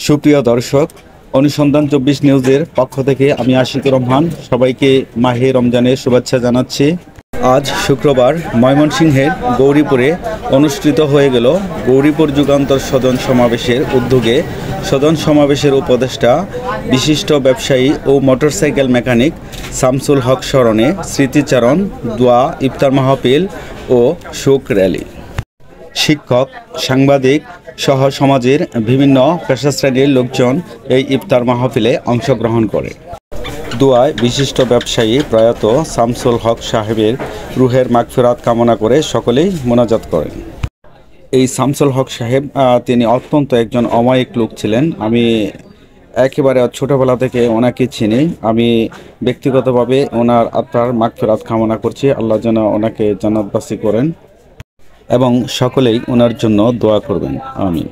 সুপ্রিয় দর্শক, অনুসন্ধান 24 নিউজের পক্ষ থেকে আমি আশিকুর রহমান সবাইকে মাহে রমজানের শুভেচ্ছা জানাচ্ছি। আজ শুক্রবার ময়মনসিংহের গৌরীপুরে অনুষ্ঠিত হয়ে গেল গৌরীপুর যুগান্তর সদন সমাবেশের উদ্যোগে সদন সমাবেশের উপদেষ্টা বিশিষ্ট ব্যবসায়ী ও মোটরসাইকেল মেকানিক শামসুল হক স্মরণে স্মৃতিচারণ, দোয়া, ইফতার মাহফিল ও শোক র্যালি। শিক্ষক, সাংবাদিক সহ সমাজের বিভিন্ন পেশাশ্রেণীর লোকজন এই ইফতার মাহফিলে অংশগ্রহণ করে। দোয়ায় বিশিষ্ট ব্যবসায়ী প্রয়াত শামসুল হক সাহেবের রুহের মাগফিরাত কামনা করে সকলেই মোনাজাত করেন। এই শামসুল হক সাহেব তিনি অত্যন্ত একজন অমায়িক লোক ছিলেন। আমি একেবারে ছোটোবেলা থেকে ওনাকে চিনি। আমি ব্যক্তিগতভাবে ওনার আত্মার মাগফিরাত কামনা করছি। আল্লাহ যেন ওনাকে জান্নাতবাসী করেন এবং সকলেই ওনার জন্য দোয়া করবেন। আমিন।